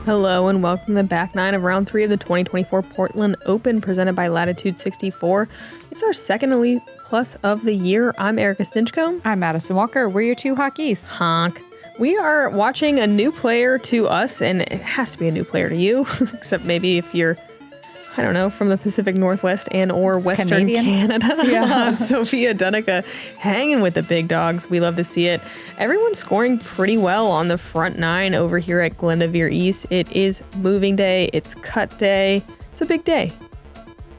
Hello and welcome to the back nine of round 3 of the 2024 Portland Open presented by Latitude 64. It's our second Elite Plus of the year. I'm Erika Stinchcomb. I'm Madison Walker. We're your two hotkeys. Honk. We are watching a new player to us, and it has to be a new player to you, except maybe if you're, I don't know, from the Pacific Northwest and or Western Canadian? Canada. Yeah. Sofia, Donnecke, hanging with the big dogs. We love to see it. Everyone's scoring pretty well on the front nine over here at Glendoveer East. It is moving day. It's cut day. It's a big day.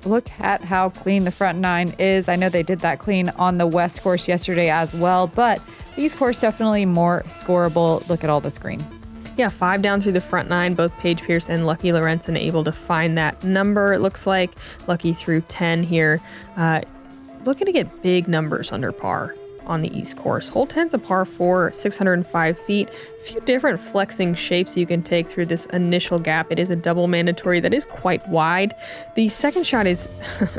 Look at how clean the front nine is. I know they did that clean on the West course yesterday as well, but these course definitely more scoreable. Look at all this green. Yeah, 5 down through the front nine, both Paige Pierce and Lucky Lorenzen able to find that number, it looks like. Lucky through 10 here. Looking to get big numbers under par on the East course. Hole 10's a par 4, 605 feet. A few different flexing shapes you can take through this initial gap. It is a double mandatory that is quite wide. The second shot is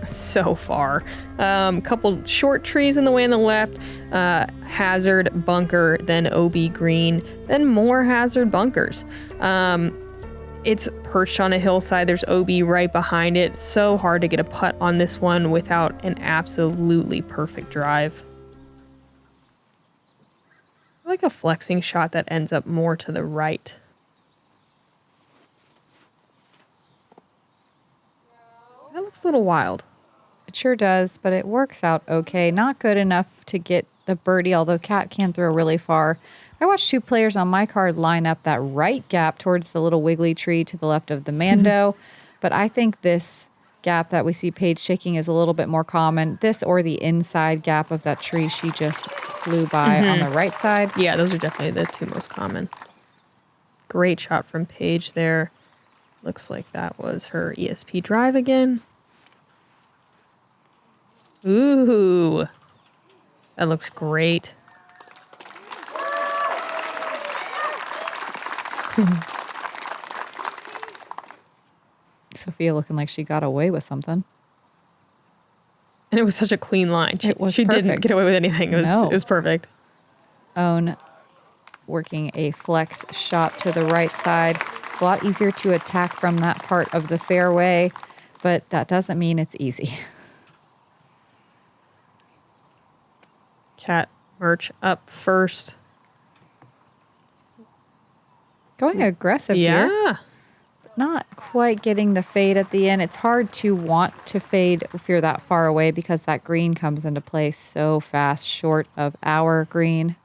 so far. Couple short trees in the way on the left, hazard, bunker, then OB green, then more hazard bunkers. It's perched on a hillside. There's OB right behind it. So hard to get a putt on this one without an absolutely perfect drive. I like a flexing shot that ends up more to the right. That looks a little wild. It sure does, but it works out okay. Not good enough to get the birdie, although Cat can throw really far. I watched two players on my card line up that right gap towards the little wiggly tree to the left of the Mando, but I think this gap that we see Paige shaking is a little bit more common. This or the inside gap of that tree she just flew by on the right side. Yeah, those are definitely the two most common. Great shot from Paige there. Looks like that was her ESP drive again. Ooh, that looks great. Sofia looking like she got away with something. And it was such a clean line. She perfect. didn't get away with anything. It was perfect. Own working a flex shot to the right side. It's a lot easier to attack from that part of the fairway, but that doesn't mean it's easy. Cat Mertsch up first. Going aggressive here. Yeah. Not quite getting the fade at the end. It's hard to want to fade if you're that far away because that green comes into play so fast, short of our green.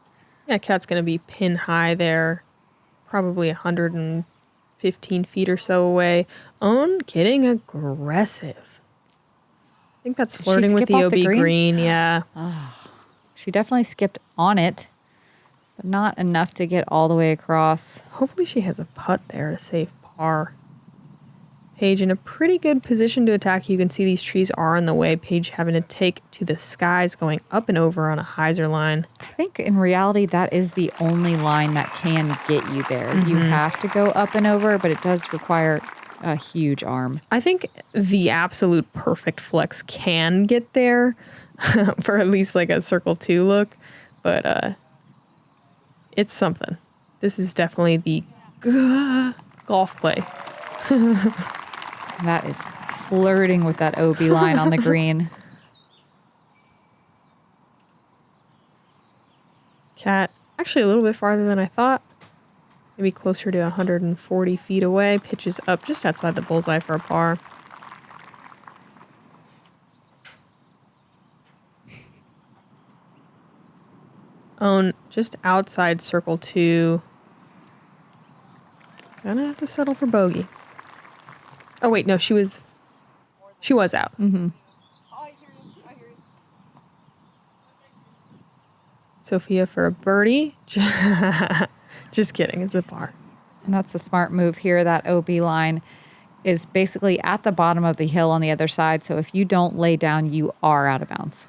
Yeah, Cat's going to be pin high there, probably 115 feet or so away. Own getting aggressive. I think that's flirting with the OB green. Yeah. She definitely skipped on it, but not enough to get all the way across. Hopefully she has a putt there to save par. Paige in a pretty good position to attack. You can see these trees are in the way. Paige having to take to the skies, going up and over on a hyzer line. I think in reality that is the only line that can get you there. You have to go up and over, but it does require a huge arm. I think the absolute perfect flex can get there for at least like a circle 2 look, but it's something. This is definitely the golf play. That is flirting with that OB line on the green. Cat, actually a little bit farther than I thought. Maybe closer to 140 feet away. Pitches up just outside the bullseye for a par. Own just outside circle 2. Gonna have to settle for bogey. Oh wait, no, she was out. Sofia for a birdie. Just kidding, it's a par. And that's a smart move here. That OB line is basically at the bottom of the hill on the other side. So if you don't lay down, you are out of bounds.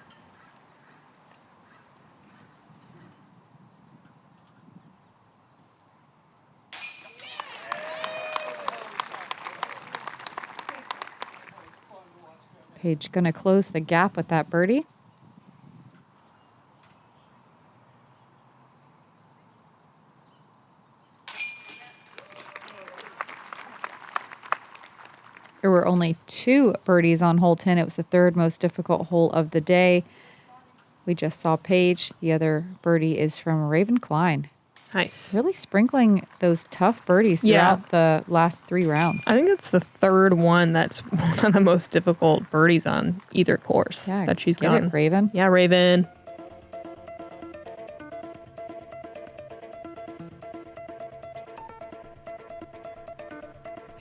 Paige going to close the gap with that birdie. There were only 2 birdies on hole 10. It was the 3rd most difficult hole of the day. We just saw Paige. The other birdie is from Raven Klein. Nice. Really sprinkling those tough birdies throughout the last 3 rounds. I think it's the 3rd one that's one of the most difficult birdies on either course that she's get gone. it, Raven. Yeah, Raven.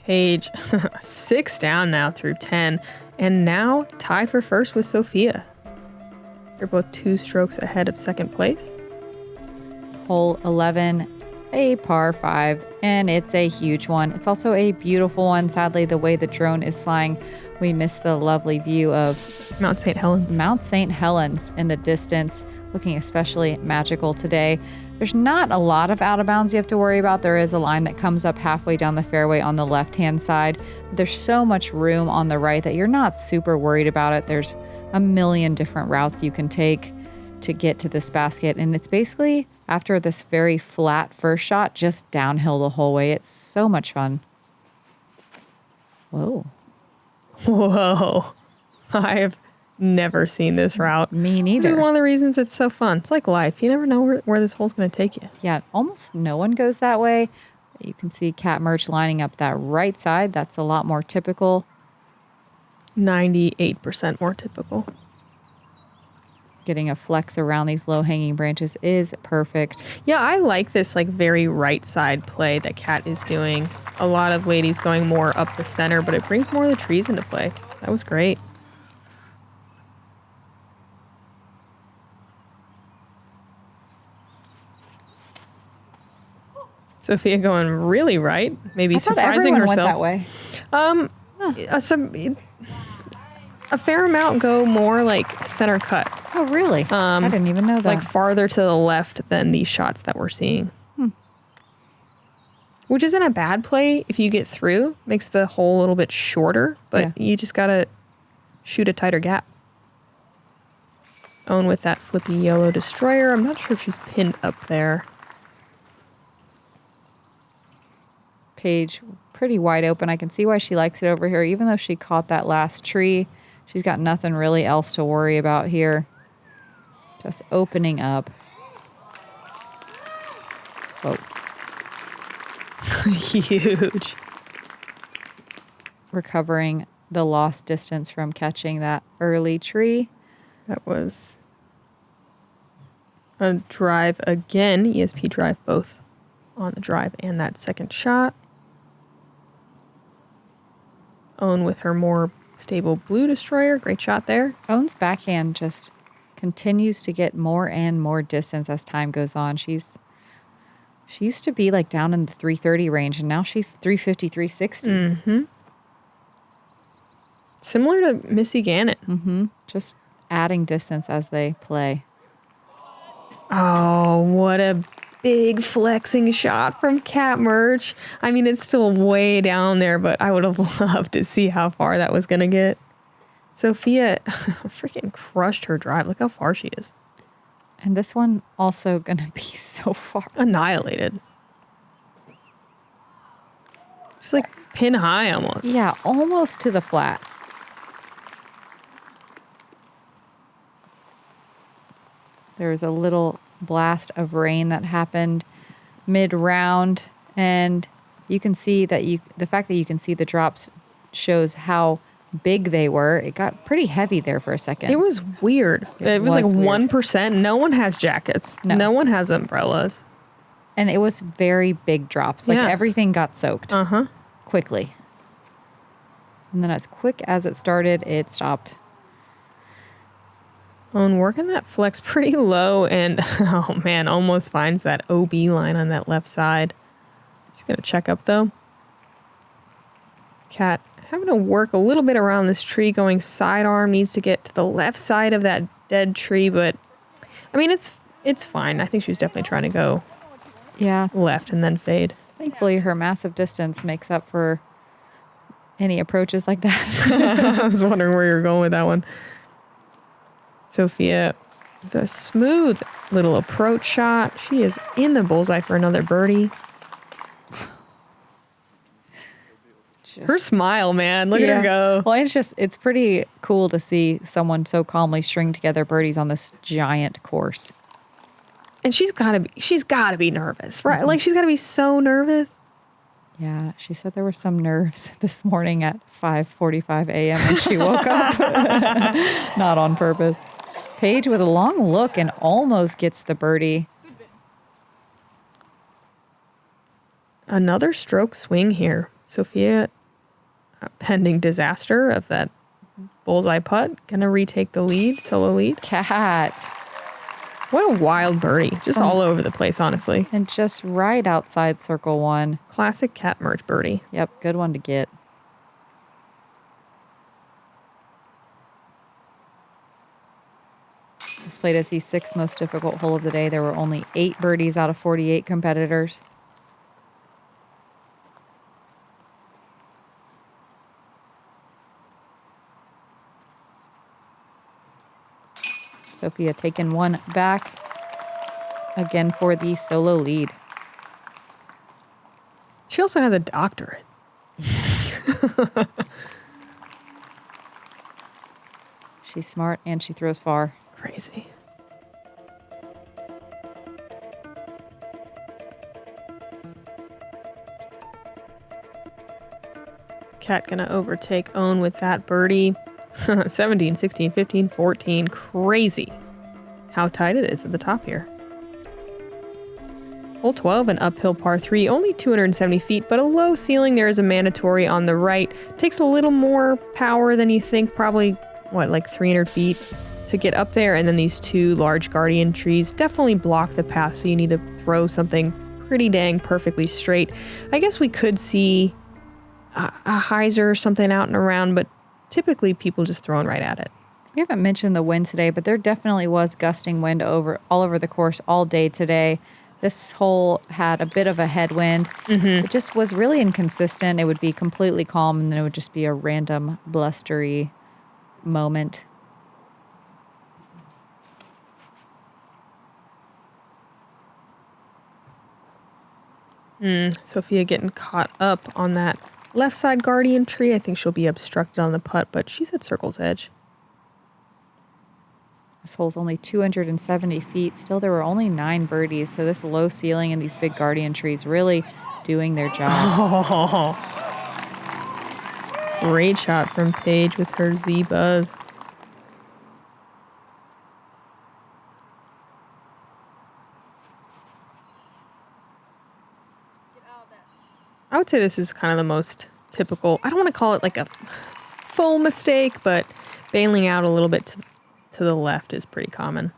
Paige, 6 down now through 10, and now tied for first with Sofia. They're both 2 strokes ahead of second place. Hole 11, a par 5, and it's a huge one. It's also a beautiful one. Sadly, the way the drone is flying, we miss the lovely view of Mount St. Helens. Mount St. Helens in the distance, looking especially magical today. There's not a lot of out of bounds you have to worry about. There is a line that comes up halfway down the fairway on the left-hand side. But there's so much room on the right that you're not super worried about it. There's a million different routes you can take to get to this basket. And it's basically, after this very flat first shot, just downhill the whole way. It's so much fun. Whoa. Whoa. I have never seen this route. Me neither. This is one of the reasons it's so fun. It's like life. You never know where this hole's going to take you. Yeah, almost no one goes that way. You can see Cat Mertsch lining up that right side. That's a lot more typical. 98% more typical. Getting a flex around these low-hanging branches is perfect. Yeah, I like this like very right side play that Cat is doing. A lot of ladies going more up the center, but it brings more of the trees into play. That was great. Sofia going really right, maybe surprising herself. Went that way. A fair amount go more like center cut. Oh, really? I didn't even know that. Like farther to the left than these shots that we're seeing. Which isn't a bad play if you get through. Makes the hole a little bit shorter, but you just gotta shoot a tighter gap. Owen with that flippy yellow destroyer. I'm not sure if she's pinned up there. Paige, pretty wide open. I can see why she likes it over here. Even though she caught that last tree, she's got nothing really else to worry about here. Just opening up. Whoa. Huge. Recovering the lost distance from catching that early tree. That was a drive again. ESP drive both on the drive and that second shot. Owen with her more stable blue destroyer. Great shot there. Owen's backhand just continues to get more and more distance as time goes on. She used to be like down in the 330 range, and now she's 350, 360. Mm-hmm. Similar to Missy Gannon. Just adding distance as they play. Oh, what a big flexing shot from Cat Mertsch. I mean, it's still way down there, but I would have loved to see how far that was going to get. Sofia freaking crushed her drive. Look how far she is. And this one also going to be so far. Annihilated. She's like pin high almost. Yeah, almost to the flat. There was a little blast of rain that happened mid-round, and you can see that the fact that you can see the drops shows how big they were. It got pretty heavy there for a second. It was weird. It was like weird. 1%. No one has jackets. No one has umbrellas. And it was very big drops. Like everything got soaked quickly. And then as quick as it started, it stopped. Owen working that flex pretty low and, oh man, almost finds that OB line on that left side. She's going to check up though. Cat having to work a little bit around this tree, going sidearm, needs to get to the left side of that dead tree, but I mean, it's fine. I think she was definitely trying to go left and then fade. Thankfully, her massive distance makes up for any approaches like that. I was wondering where you're going with that one. Sofia, the smooth little approach shot. She is in the bullseye for another birdie. Her smile, man. Look at her go. Well, it's pretty cool to see someone so calmly string together birdies on this giant course. And she's gotta be nervous, right? Like she's gotta be so nervous. Yeah, she said there were some nerves this morning at 5:45 a.m. when she woke up. Not on purpose. Paige with a long look and almost gets the birdie. Another stroke swing here. Sofia, pending disaster of that bullseye putt, gonna retake the lead, solo lead. Cat. What a wild birdie. Just all over the place, honestly. And just right outside circle one. Classic Cat Mertsch birdie. Yep, good one to get. Displayed as the sixth most difficult hole of the day. There were only 8 birdies out of 48 competitors. Sofia taking one back again for the solo lead. She also has a doctorate. She's smart and she throws far. Crazy. Cat gonna overtake Own with that birdie. 17, 16, 15, 14. Crazy how tight it is at the top here. Hole 12, an uphill par 3, only 270 feet, but a low ceiling. There is a mandatory on the right. Takes a little more power than you think, probably, like 300 feet to get up there. And then these 2 large guardian trees definitely block the path, so you need to throw something pretty dang perfectly straight. I guess we could see a hyzer or something out and around, but typically people just throwing right at it. We haven't mentioned the wind today, but there definitely was gusting wind all over the course all day today. This hole had a bit of a headwind. It just was really inconsistent. It would be completely calm, and then it would just be a random blustery moment. Sofia getting caught up on that left side guardian tree. I think she'll be obstructed on the putt, but she's at circle's edge. This hole's only 270 feet. Still, there were only 9 birdies, so this low ceiling and these big guardian trees really doing their job. Oh, great shot from Paige with her Z-Buzz. I would say this is kind of the most typical. I don't want to call it like a full mistake, but bailing out a little bit to the left is pretty common.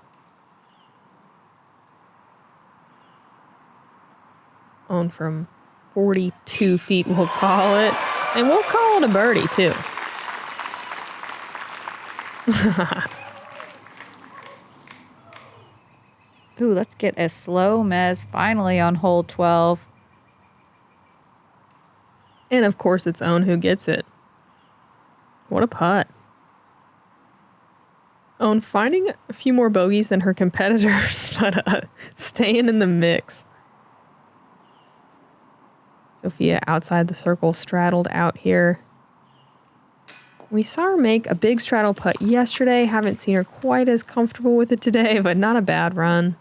On from 42 feet, we'll call it. And we'll call it a birdie, too. Ooh, let's get a slow mez finally on hole 12. And, of course, it's Own who gets it. What a putt. Own finding a few more bogeys than her competitors, but staying in the mix. Sofia outside the circle, straddled out here. We saw her make a big straddle putt yesterday. Haven't seen her quite as comfortable with it today, but not a bad run.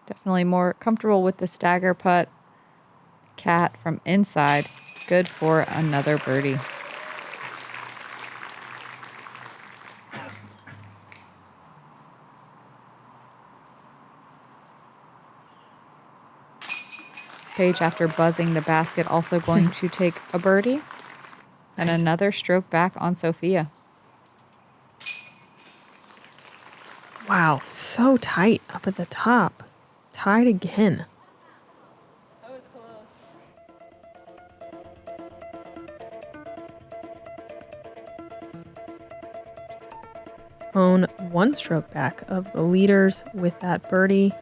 Definitely more comfortable with the stagger putt. Cat from inside. Good for another birdie. Paige, after buzzing the basket, also going to take a birdie. And Nice. Another stroke back on Sofia. Wow, so tight up at the top. Tied again. Own 1 stroke back of the leaders with that birdie.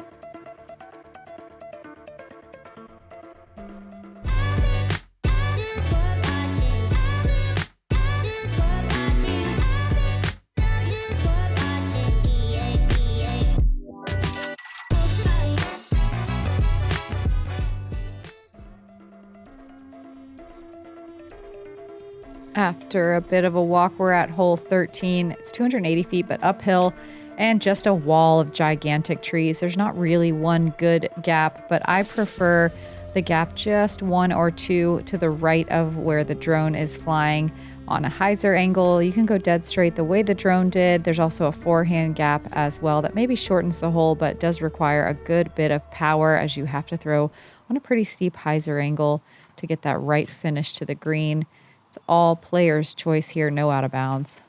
After a bit of a walk, we're at hole 13. It's 280 feet, but uphill, and just a wall of gigantic trees. There's not really one good gap, but I prefer the gap just one or two to the right of where the drone is flying on a hyzer angle. You can go dead straight the way the drone did. There's also a forehand gap as well that maybe shortens the hole, but does require a good bit of power as you have to throw on a pretty steep hyzer angle to get that right finish to the green. It's all players' choice here, no out of bounds.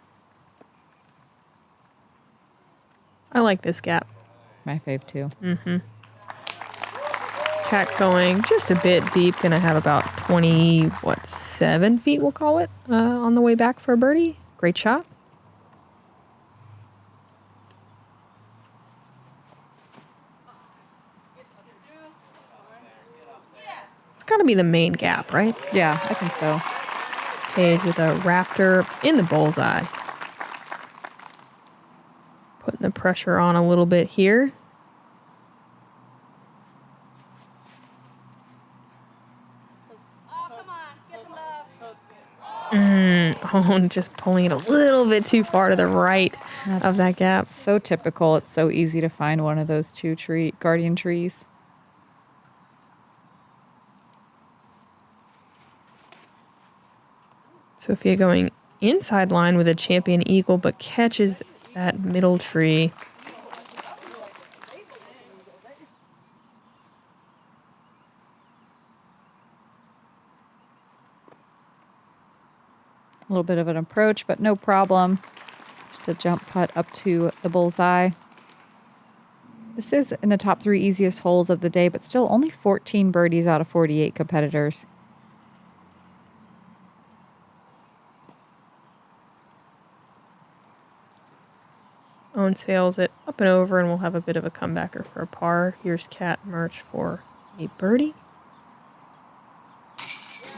I like this gap. My fave too. Cat going just a bit deep. Gonna have about 7 feet, we'll call it, on the way back for a birdie. Great shot. It's gotta be the main gap, right? Yeah, I think so. Paige with a raptor in the bullseye. Putting the pressure on a little bit here. Oh, just pulling it a little bit too far to the right of that gap. So typical. It's so easy to find one of those two guardian trees. Sofia going inside line with a champion eagle, but catches that middle tree. A little bit of an approach, but no problem. Just a jump putt up to the bullseye. This is in the top 3 easiest holes of the day, but still only 14 birdies out of 48 competitors. Owen sails it up and over, and we'll have a bit of a comebacker for a par. Here's Cat Mertsch for a birdie.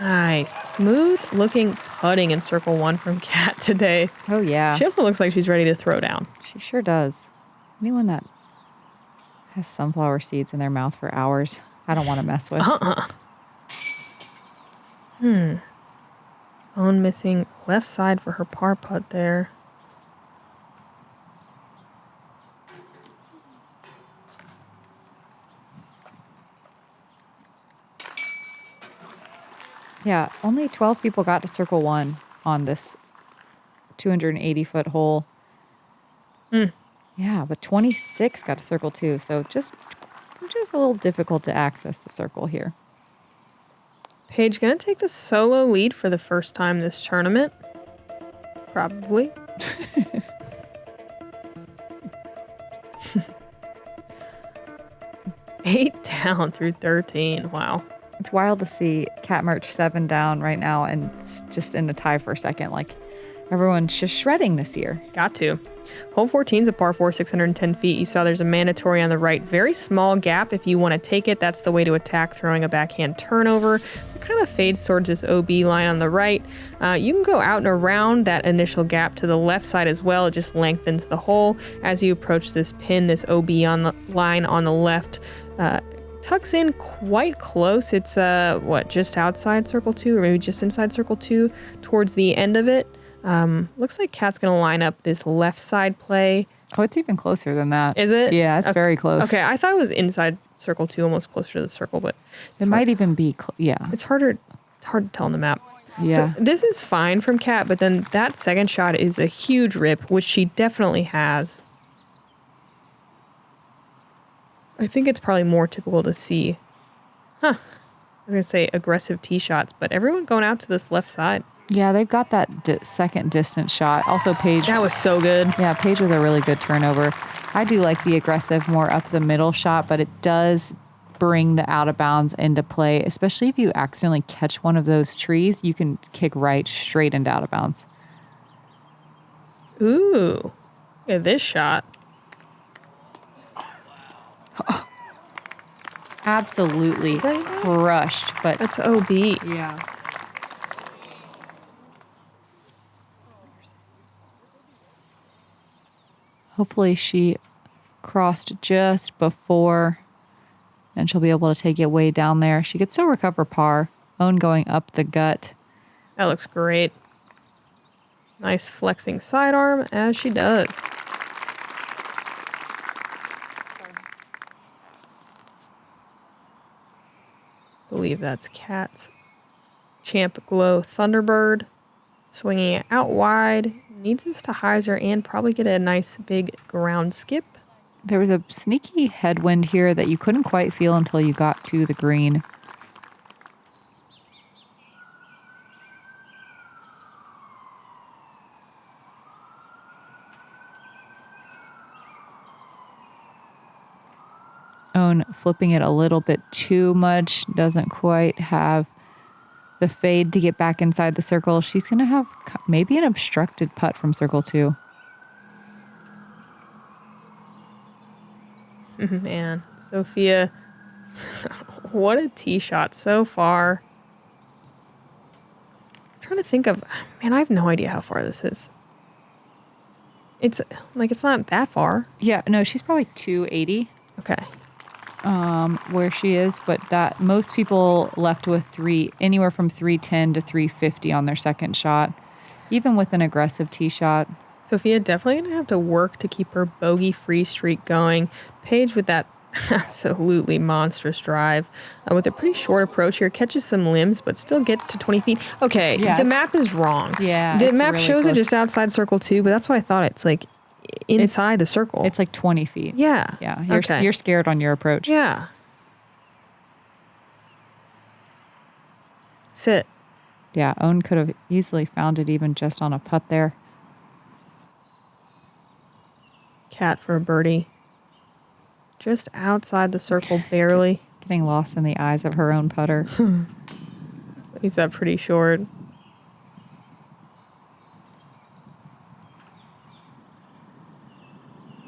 Nice. Smooth looking putting in circle 1 from Cat today. Oh, yeah. She also looks like she's ready to throw down. She sure does. Anyone that has sunflower seeds in their mouth for hours, I don't want to mess with. Owen missing left side for her par putt there. Yeah, only 12 people got to circle 1 on this 280-foot hole. Yeah, but 26 got to circle 2, so just a little difficult to access the circle here. Paige gonna take the solo lead for the first time this tournament. Probably. Eight down through 13. Wow. It's wild to see Cat Mertsch 7 down right now and just in a tie for a second. Like, everyone's just shredding this year. Got to. Hole 14 is a par 4, 610 feet. You saw there's a mandatory on the right. Very small gap if you want to take it. That's the way to attack throwing a backhand turnover. It kind of fades towards this OB line on the right. You can go out and around that initial gap to the left side as well. It just lengthens the hole. As you approach this pin, this OB on the line on the left tucks in quite close. It's just outside circle 2 or maybe just inside circle 2 towards the end of it. Looks like Cat's gonna line up this left side play. Oh, it's even closer than that. Is it? Yeah, it's very close. Okay, I thought it was inside circle 2, almost closer to the circle, but it might even be, it's hard to tell on the map. Yeah. So this is fine from Cat, but then that second shot is a huge rip, which she definitely has. I think it's probably more typical to see. I was gonna say aggressive tee shots, but everyone going out to this left side. Yeah, they've got that second distance shot. Also, Paige. That was so good. Yeah, Paige with a really good turnover. I do like the aggressive, more up the middle shot, but it does bring the out of bounds into play, especially if you accidentally catch one of those trees. You can kick right straight into out of bounds. Ooh, look at this shot. Absolutely crushed, but That's OB. yeah. Hopefully she crossed just before and she'll be able to take it way down there. She could still recover par. Owen going up the gut. That looks great. Nice flexing sidearm as she does. Believe that's Kat's Champ Glow Thunderbird. Swinging it out wide. Needs us to hyzer and probably get a nice big ground skip. There was a sneaky headwind here that you couldn't quite feel until you got to the green. Own flipping it a little bit too much. Doesn't quite have the fade to get back inside the circle. She's going to have maybe an obstructed putt from circle 2. Man, Sofia, what a tee shot so far. I'm trying to think of, man, I have no idea how far this is. It's not that far. Yeah, no, she's probably 280. Okay. Where she is, but that most people left with anywhere from 310 to 350 on their second shot, even with an aggressive tee shot. Sofia definitely gonna have to work to keep her bogey-free streak going. Paige with that absolutely monstrous drive, with a pretty short approach here, catches some limbs, but still gets to 20 feet. Okay, the map is wrong. Yeah, the map really shows close. it just outside circle 2, but that's why I thought it's like inside the circle. It's like 20 feet. Yeah. Yeah, you're scared on your approach. Yeah. Sit. Yeah, Owen could have easily found it even just on a putt there. Cat for a birdie. Just outside the circle, barely. Getting lost in the eyes of her own putter. Leaves that pretty short.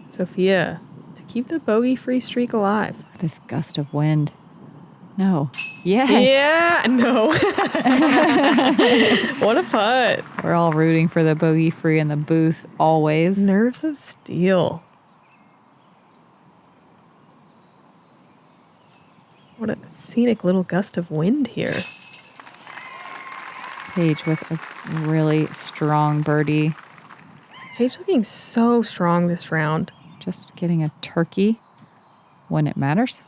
Sofia, to keep the bogey-free streak alive. This gust of wind. No. Yes. Yeah, no. What a putt. We're all rooting for the bogey-free in the booth, always. Nerves of steel. What a scenic little gust of wind here. Paige with a really strong birdie. Paige looking so strong this round. Just getting a turkey when it matters.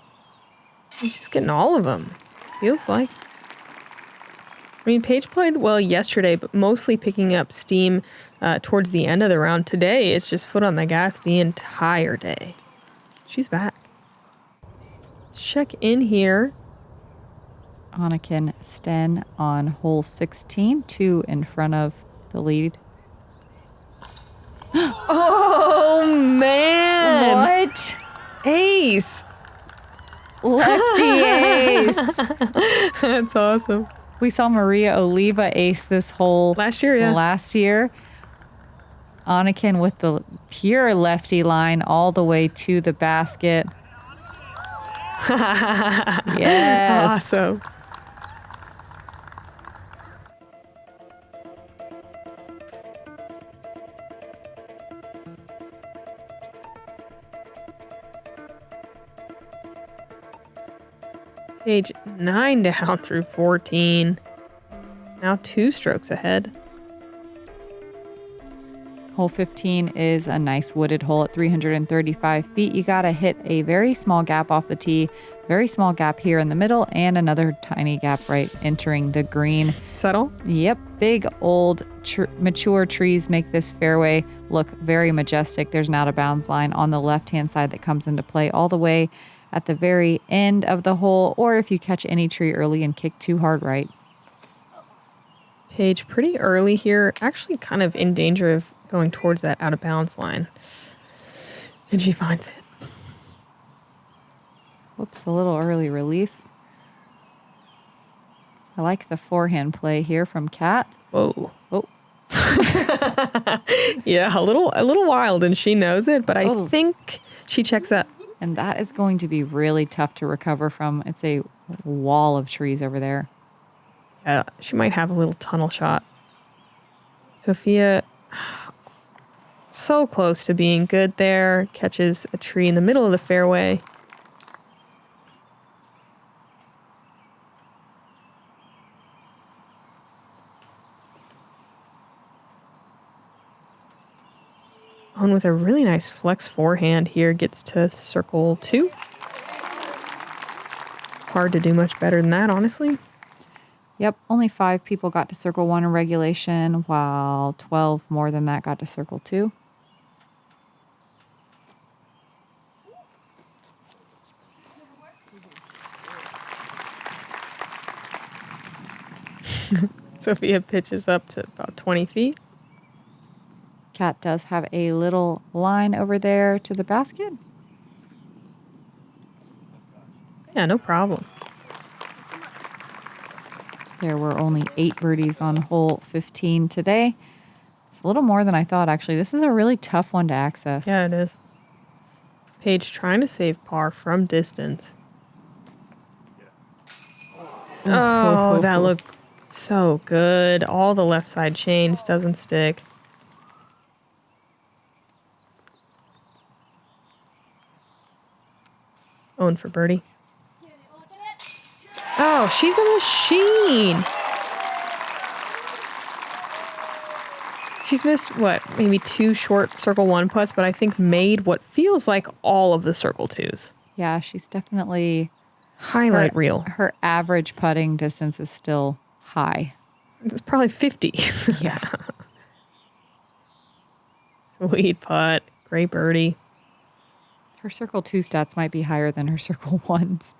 And she's getting all of them, feels like. I mean, Paige played well yesterday, but mostly picking up steam towards the end of the round. Today, it's just foot on the gas the entire day. She's back. Let's check in here. Anakin Sten on hole 16, 2 in front of the lead. Oh, man. What? Ace. Lefty ace. That's awesome. We saw Maria Oliva ace this hole Last year, yeah. Last year. Anakin with the pure lefty line all the way to the basket. Yes. Awesome. Paige 9 down through 14. Now 2 strokes ahead. Hole 15 is a nice wooded hole at 335 feet. You got to hit a very small gap off the tee, very small gap here in the middle, and another tiny gap right entering the green. Settle? Yep. Big old mature trees make this fairway look very majestic. There's an out of bounds line on the left-hand side that comes into play all the way at the very end of the hole, or if you catch any tree early and kick too hard right. Paige pretty early here, actually kind of in danger of going towards that out of bounds line. And she finds it. Whoops, a little early release. I like the forehand play here from Kat. Whoa. Oh. Yeah, a little wild, and she knows it, but I think she checks up. And that is going to be really tough to recover from. It's a wall of trees over there. Yeah, she might have a little tunnel shot. Sofia, so close to being good there. Catches a tree in the middle of the fairway. Owen with a really nice flex forehand here gets to circle 2. Hard to do much better than that, honestly. Yep, only 5 people got to circle 1 in regulation, while 12 more than that got to circle 2. Sofia pitches up to about 20 feet. Kat does have a little line over there to the basket. Yeah, no problem. There were only 8 birdies on hole 15 today. It's a little more than I thought, actually. This is a really tough one to access. Yeah, it is. Paige trying to save par from distance. Oh, that looked so good. All the left side chains doesn't stick. Owen for birdie. Oh, she's a machine. She's missed, what, maybe 2 short circle 1 putts, but I think made what feels like all of the circle 2s. Yeah, she's definitely... Highlight reel. Her average putting distance is still high. It's probably 50. Yeah. Sweet putt. Great birdie. Her circle 2 stats might be higher than her circle 1s.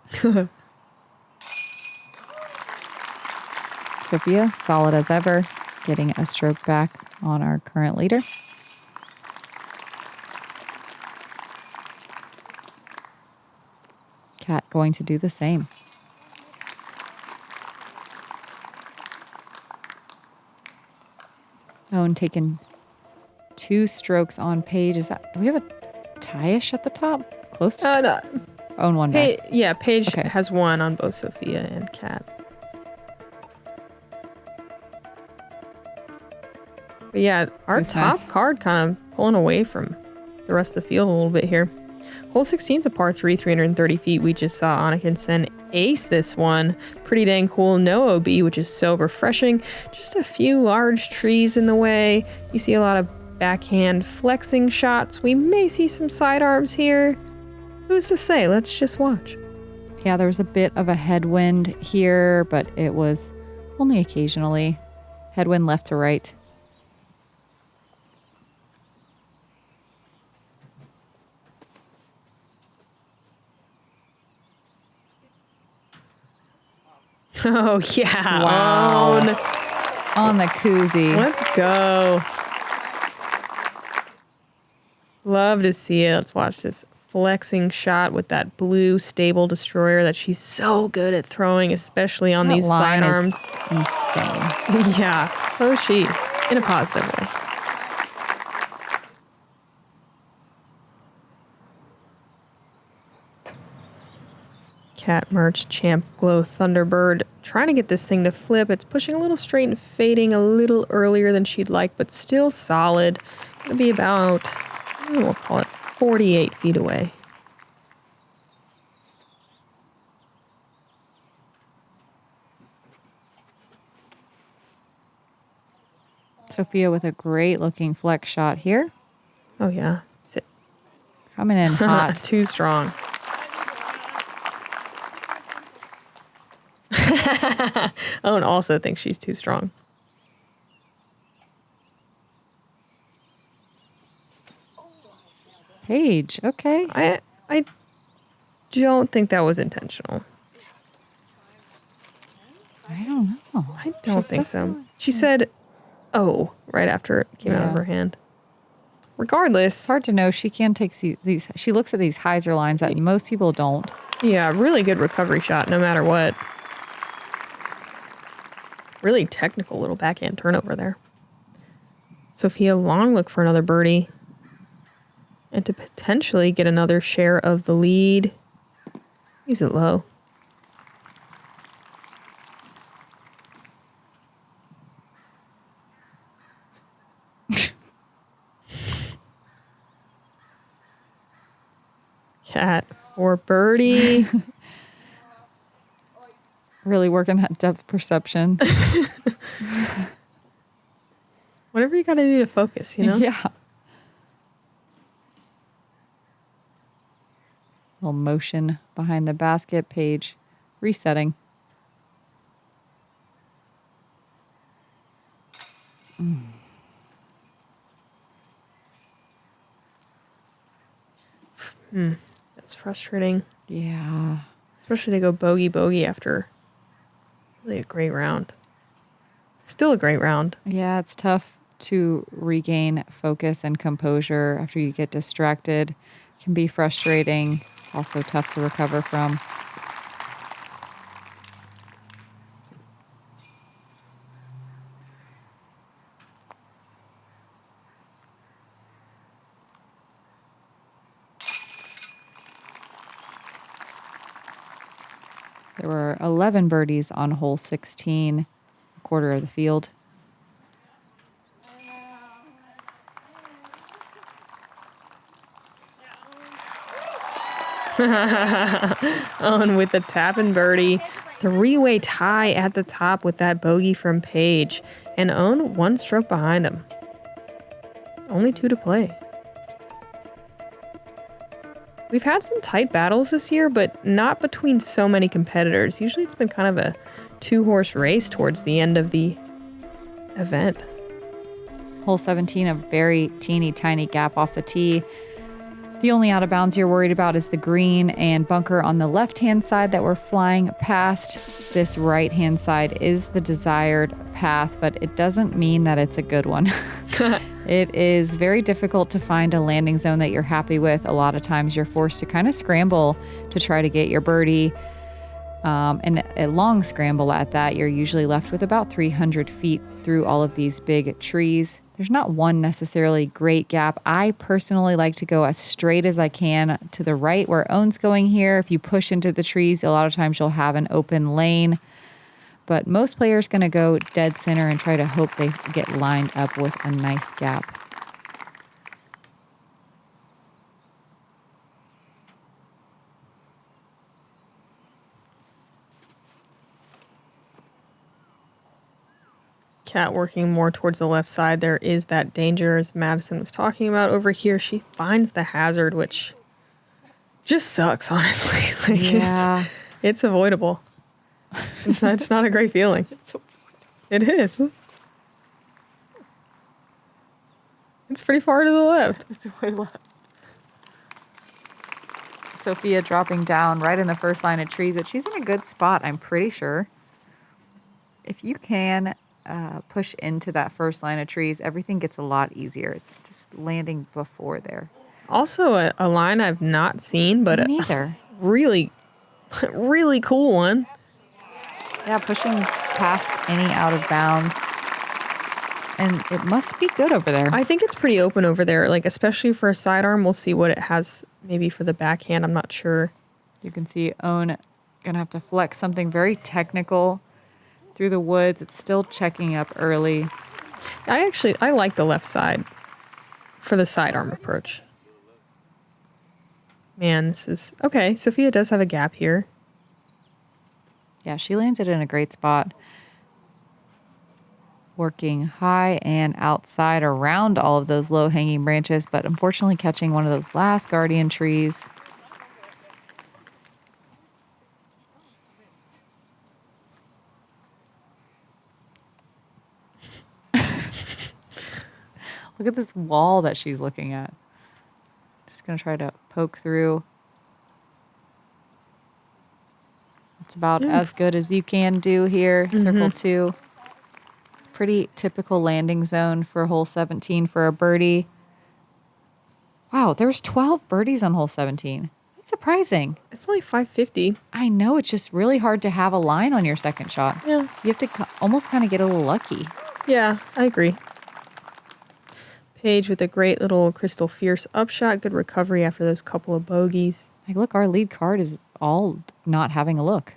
Sofia, solid as ever, getting a stroke back on our current leader. Kat going to do the same. Owen taking 2 strokes on Paige. Do we have a tie-ish at the top? Close to No. Owen 1 back. Yeah, Paige Okay. has 1 on both Sofia and Kat. But yeah, our Who's top next? card kind of pulling away from the rest of the field a little bit here. Hole 16 is a par 3, 330 feet. We just saw Donnecke ace this one. Pretty dang cool. No OB, which is so refreshing. Just a few large trees in the way. You see a lot of backhand flexing shots. We may see some sidearms here. Who's to say? Let's just watch. Yeah, there was a bit of a headwind here, but it was only occasionally. Headwind left to right. Oh, yeah. Wow. Own. On the koozie. Let's go. Love to see it. Let's watch this flexing shot with that blue stable destroyer that she's so good at throwing, especially on That these line sidearms. is insane. Yeah, so is she, in a positive way. Cat Mertsch, Champ Glow, Thunderbird, trying to get this thing to flip. It's pushing a little straight and fading a little earlier than she'd like, but still solid. Gonna be about, we'll call it 48 feet away. Sofia with a great looking flex shot here. Oh yeah, sit. Coming in hot. Too strong. Owen also thinks she's too strong. Paige, okay. I don't think that was intentional. I don't know. I don't She's think so. definitely- She said, "Oh," right after it came out of Yeah. her hand. Regardless, It's hard to know. She can take these. She looks at these hyzer lines that most people don't. yeah, really good recovery shot no matter what. Really technical little backhand turnover there. Sofia long look for another birdie. And to potentially get another share of the lead. Use it low. Cat for birdie. Really working that depth perception. Whatever you got to do to focus, you know? Yeah. Little motion behind the basket. Paige resetting. That's frustrating. Yeah. Especially to go bogey after really a great round. Still a great round. Yeah, it's tough to regain focus and composure after you get distracted. It can be frustrating. It's also tough to recover from. There were 11 birdies on hole 16, a quarter of the field. Owen with the tap and birdie. Three-way tie at the top with that bogey from Paige. And Owen 1 stroke behind him. Only 2 to play. We've had some tight battles this year, but not between so many competitors. Usually it's been kind of a 2-horse race towards the end of the event. Hole 17, a very teeny tiny gap off the tee. The only out of bounds you're worried about is the green and bunker on the left-hand side that we're flying past. This right-hand side is the desired path, but it doesn't mean that it's a good one. It is very difficult to find a landing zone that you're happy with. A lot of times you're forced to kind of scramble to try to get your birdie. And a long scramble at that, you're usually left with about 300 feet through all of these big trees. There's not one necessarily great gap. I personally like to go as straight as I can to the right where Owen's going here. If you push into the trees, a lot of times you'll have an open lane. But most players going to go dead center and try to hope they get lined up with a nice gap. Cat working more towards the left side. There is that danger, as Madison was talking about over here. She finds the hazard, which just sucks, honestly. Yeah. It's avoidable. It's not a great feeling. It is. It's pretty far to the left. It's way left. Sofia dropping down right in the first line of trees, but she's in a good spot, I'm pretty sure. If you can push into that first line of trees, everything gets a lot easier. It's just landing before there. Also a line I've not seen, but Me neither. Really, really cool one. Yeah, pushing past any out of bounds. And it must be good over there. I think it's pretty open over there, like especially for a sidearm. We'll see what it has maybe for the backhand. I'm not sure. You can see Owen going to have to flex something very technical through the woods. It's still checking up early. I like the left side for the sidearm approach. Man, this is... Okay, Sofia does have a gap here. Yeah, she lands it in a great spot. Working high and outside around all of those low-hanging branches, but unfortunately catching one of those last guardian trees. Look at this wall that she's looking at. Just going to try to poke through. It's about as good as you can do here. Circle 2. It's pretty typical landing zone for hole 17 for a birdie. Wow, there's 12 birdies on hole 17. That's surprising. It's only 550. I know, it's just really hard to have a line on your second shot. Yeah. You have to almost kind of get a little lucky. Yeah, I agree. Paige with a great little Crystal Fierce upshot. Good recovery after those couple of bogeys. Like, look, our lead card is all not having a look.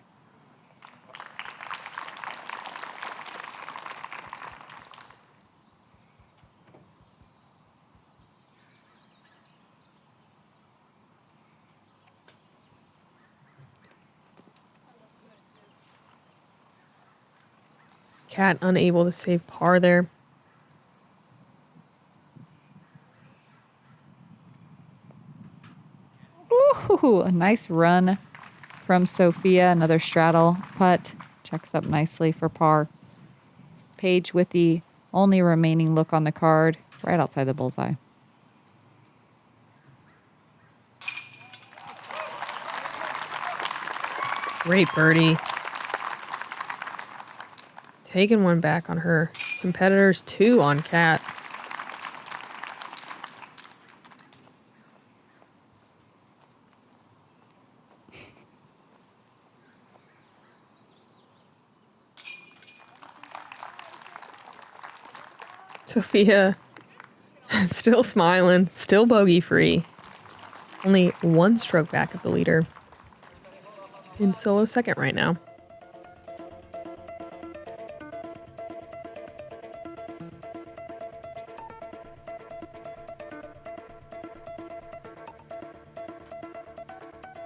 Cat unable to save par there. Ooh, a nice run from Sofia. Another straddle putt. Checks up nicely for par. Paige with the only remaining look on the card, right outside the bullseye. Great birdie. Taking one back on her competitors, 2 on Cat. Sofia still smiling, still bogey free. Only 1 stroke back of the leader. In solo second right now.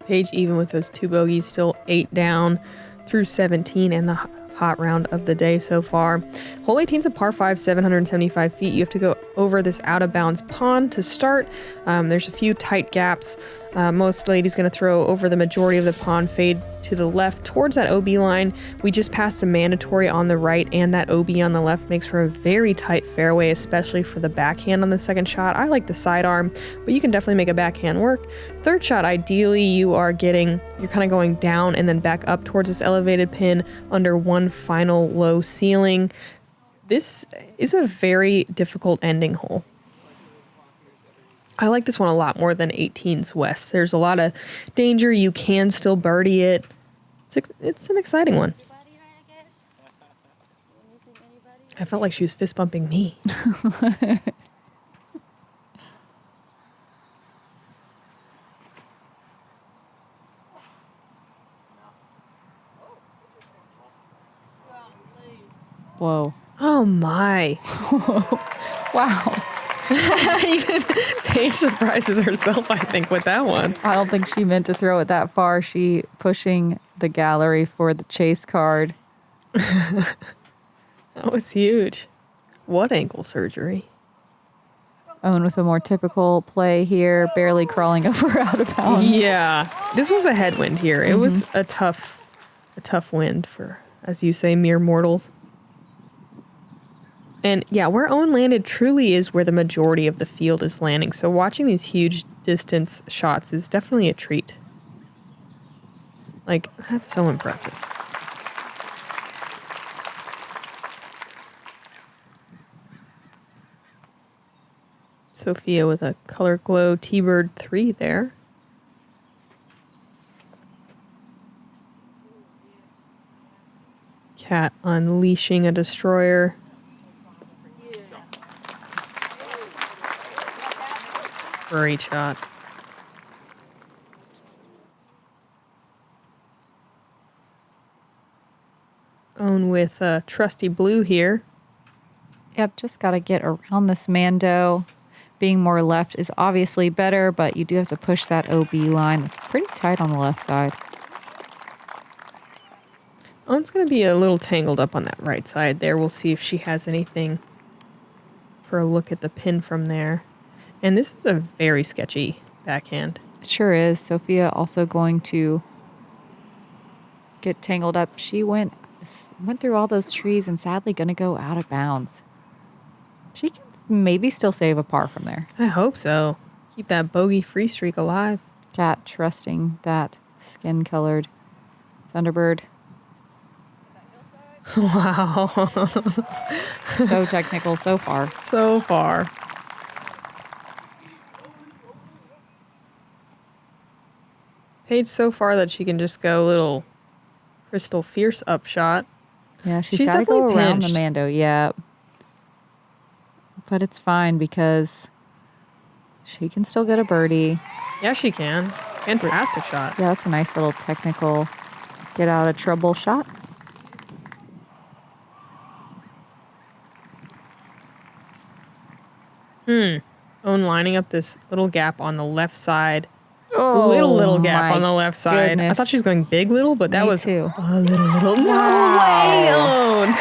Paige, even with those 2 bogeys, still 8 down through 17 and the hot round of the day so far. Hole 18's a par 5, 775 feet. You have to go over this out of bounds pond to start. There's a few tight gaps. Most ladies going to throw over the majority of the pond, fade to the left towards that OB line. We just passed a mandatory on the right, and that OB on the left makes for a very tight fairway, especially for the backhand on the second shot. I like the sidearm, but you can definitely make a backhand work. Third shot, ideally, you're kind of going down and then back up towards this elevated pin under one final low ceiling. This is a very difficult ending hole. I like this one a lot more than 18's West. There's a lot of danger. You can still birdie it. It's an exciting one. I felt like she was fist bumping me. Whoa. Oh my. Wow. Even Paige surprises herself, I think, with that one. I don't think she meant to throw it that far. She pushing the gallery for the chase card. That was huge. What ankle surgery? Owen with a more typical play here, barely crawling over out of bounds. Yeah. This was a headwind here. It was a tough wind for, as you say, mere mortals. And yeah, where Owen landed truly is where the majority of the field is landing. So watching these huge distance shots is definitely a treat. Like, that's so impressive. Sofia with a Color Glow T-Bird 3 there. Cat unleashing a destroyer. Great shot. Own with Trusty Blue here. Yep, just got to get around this Mando. Being more left is obviously better, but you do have to push that OB line. It's pretty tight on the left side. Owen's going to be a little tangled up on that right side there. We'll see if she has anything for a look at the pin from there. And this is a very sketchy backhand. It sure is. Sofia also going to get tangled up. She went through all those trees and sadly going to go out of bounds. She can maybe still save a par from there. I hope so. Keep that bogey free streak alive. Cat trusting that skin-colored Thunderbird. Wow. So technical so far. So far. Paige so far that she can just go a little Crystal Fierce upshot. Yeah, she's got to go definitely around pinched. the Mando. Yeah. But it's fine because she can still get a birdie. Yeah, she can. Fantastic shot. Yeah, that's a nice little technical get out of trouble shot. Own lining up this little gap on the left side. Oh, little gap my on the left side. goodness. I thought she was going big little, but that Me was too. a little. No Wow. way, Own.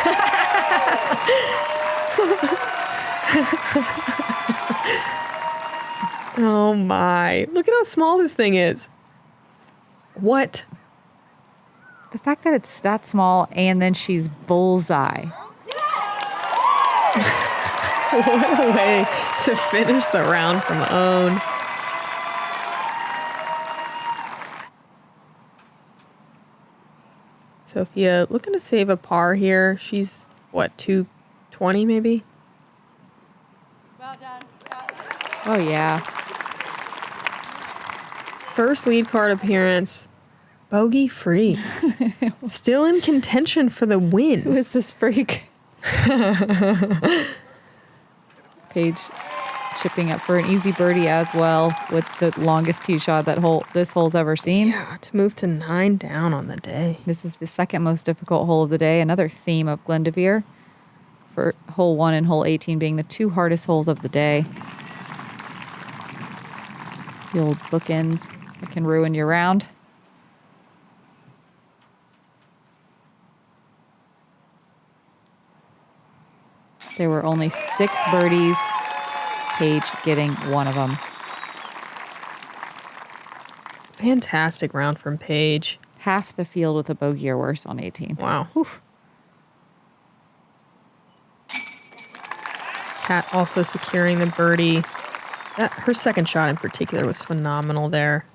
Oh my. Look at how small this thing is. What? The fact that it's that small and then she's bullseye. What a way to finish the round from own. Sofia looking to save a par here. She's, what, 220 maybe? Well done. Oh, yeah. First lead card appearance. Bogey free. Still in contention for the win. Who is this freak? Paige chipping up for an easy birdie as well with the longest tee shot that this hole's ever seen. Yeah, to move to 9 down on the day. This is the second most difficult hole of the day. Another theme of Glendoveer, for hole 1 and hole 18 being the 2 hardest holes of the day. The old bookends that can ruin your round. There were only 6 birdies, Paige getting 1 of them. Fantastic round from Paige. Half the field with a bogey or worse on 18. Wow. Whew. Kat also securing the birdie. Her second shot in particular was phenomenal there.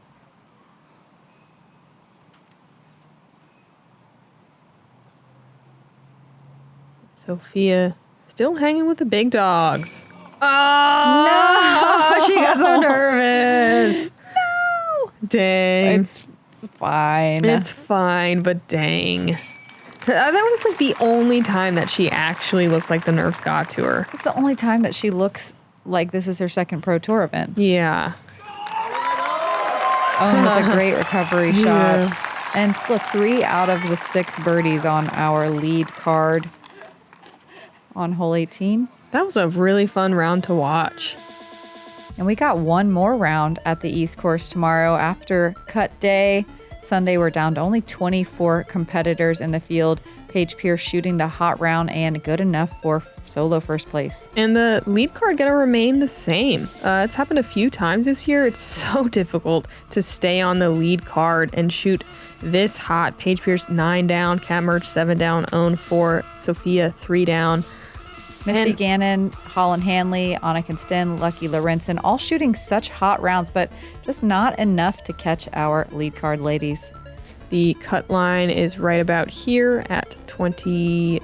Sofia still hanging with the big dogs. Oh, no! She got so nervous. No! Dang. It's fine. It's fine, but dang. That was like the only time that she actually looked like the nerves got to her. It's the only time that she looks like this is her second Pro Tour event. Yeah. Oh, with a great recovery shot. Yeah. And look, 3 out of the 6 birdies on our lead card on hole 18. That was a really fun round to watch. And we got one more round at the East Course tomorrow after cut day. Sunday, we're down to only 24 competitors in the field. Paige Pierce shooting the hot round and good enough for solo first place. And the lead card going to remain the same. It's happened a few times this year. It's so difficult to stay on the lead card and shoot this hot. Paige Pierce 9 down, Kat Mertsch 7 down, Own 4, Sofia 3 down. Missy Gannon, Holland Hanley, Anna Sten, Lucky Lorenzen, all shooting such hot rounds, but just not enough to catch our lead card ladies. The cut line is right about here at 20,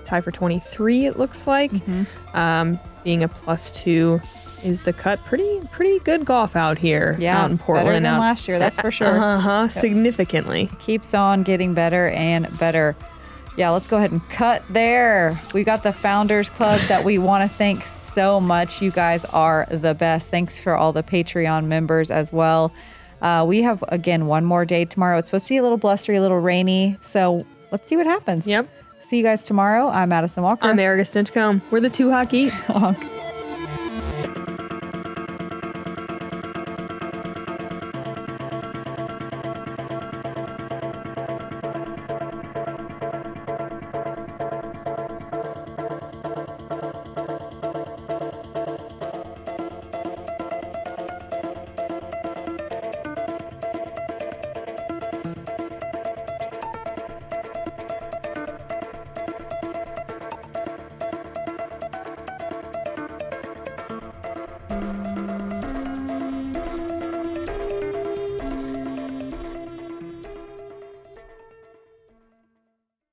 tie for 23, it looks like. Being a +2 is the cut. Pretty good golf out here. Yeah, out in Portland. better than last year, that's for sure. Yep. Significantly. Keeps on getting better and better. Yeah, let's go ahead and cut there. We got the Founders Club that we want to thank so much. You guys are the best. Thanks for all the Patreon members as well. We have, again, one more day tomorrow. It's supposed to be a little blustery, a little rainy. So let's see what happens. Yep. See you guys tomorrow. I'm Madison Walker. I'm Erika Stinchcomb. We're the Two Hot Geeks.